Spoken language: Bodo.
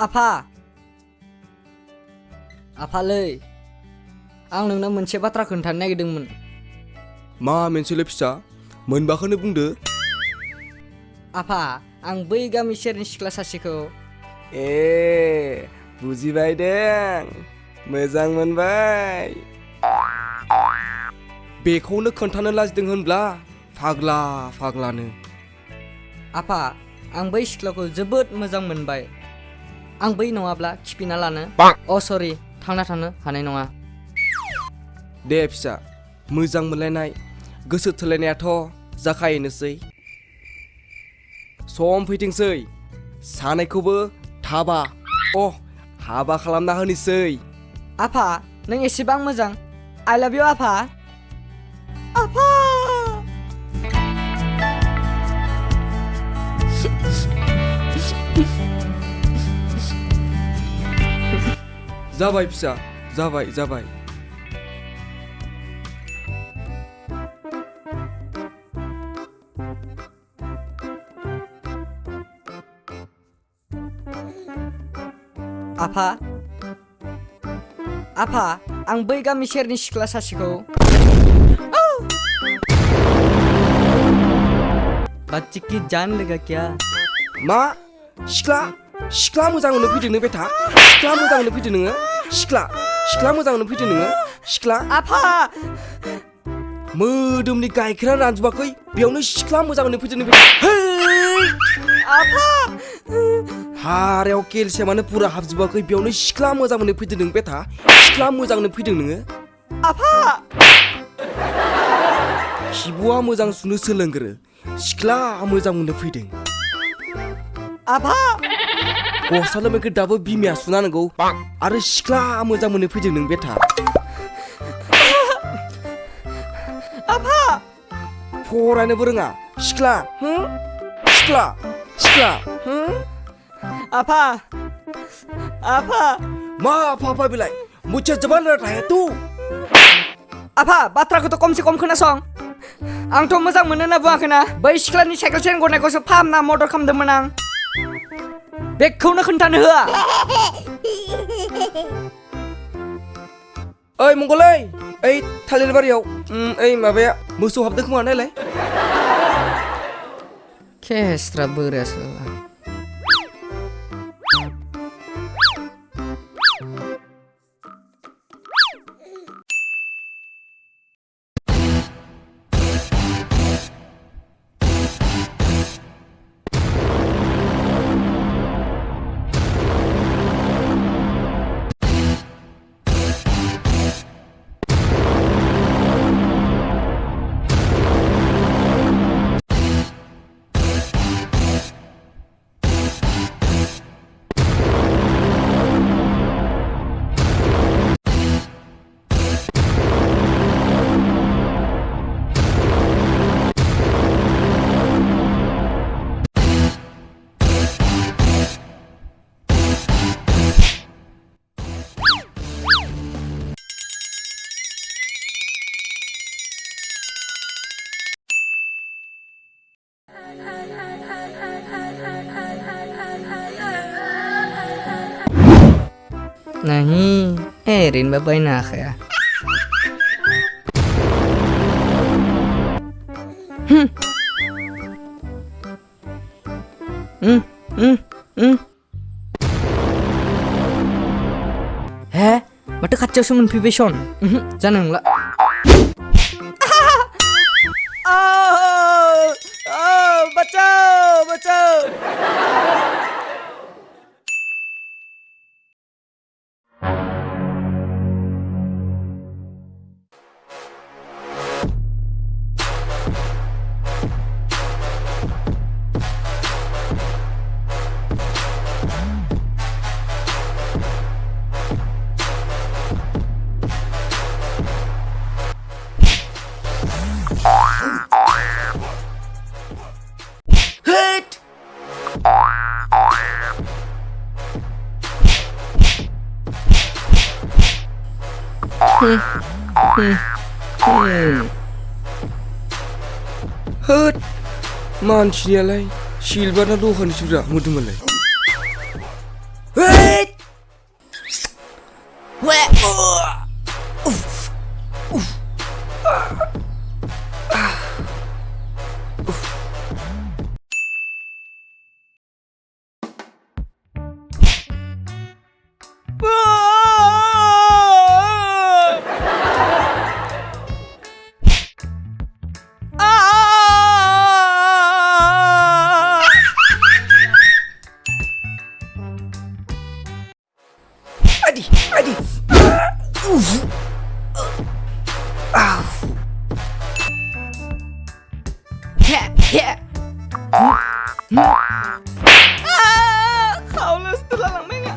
आफा आफालै आं नोंनो मोनसे बाथ्रा खोन्थानो नागिरदोंमोन। मा मोनसेलै फिसा मोनबाखौनो बुंदो। आफा आं बै गामि सेरनि सिख्ला सासेखौ बुजिबाय दे मोजां मोनबाय। बेखौनो खोन्थानो लाजिदों होनब्ला फाग्लानो। आफा आं बै सिख्लाखौ जोबोद मोजां मोनबाय। आं बै नङाब्ला खिफिना लानो सरि थांना थानो हानाय नङा। दे फिसा मोजां मोनलायनाय गोसो थोलायनायाथ' जाखायोनोसै। सम फैथोंसै सानैखौबो हाबा खालामना होनोसै। आफा नों एसेबां मोजां। आइ लाभ इउ आफा। आफा जाबाय फिसा जाबाय। आफा आं बै गामि सेरनि सिख्ला सासेखौ बच्ची की जान लगा क्या? मा सिख्ला मोजां मोननो फैदों नों बेथा? सिख्ला मोजां मोननो फैदों नोङो? सिख्ला मोजां मोननो फैदों नोङो? सिख्ला आफा मोदोमनि गाइखेरा रानजोबाखै बेयावनो सिख्ला मोजां मोननो फैदों नों बेथा? आफा हारायाव केलसियामानो पुरा हाबजोबाखै बेयावनो सिख्ला मोजां मोननो फैदों नों बेथा? सिख्ला मोजां मोननो फैदों नोङो? आफा खिबुआ मोजां सुनो सोलोंग्रो सिख्ला मोजां मोननो फैदों। आफा गस्ला लोमैखौ दाबो बिमाया सुना नांगौ आरो सिख्ला मोजां मोननो फैदों नों बेथा? आफा फरायनोबो रोङा सिख्ला आफा मा आफा बेलाय मुझे जबान रटा है तू? आफा बाथ्राखौथ' खमसे खम खोनासं। आंथ' मोजां मोनो होनना बुङाखैना। बै सिख्लानि साइकेल चेन गनायखौसो फाहामना मदद खालामदोंमोन आं। बेखौनो खोन्थानो होआ। ओइ मंगलै ओइ थालिर बारियाव ओइ माबाया मोसौ हाबदों खोमा नायलाय। केस्ट्रा बोरासो। नहीं एरिन में बैना खया हे माथो खाथियावसो मोनफैबाय सन जानो नंला बचाओ होद मानसियालाय सिलभारना दखाननिसोब्रा मोदोमालाय Adi, adi. Ya, ya. Kau lu setelah lang menga.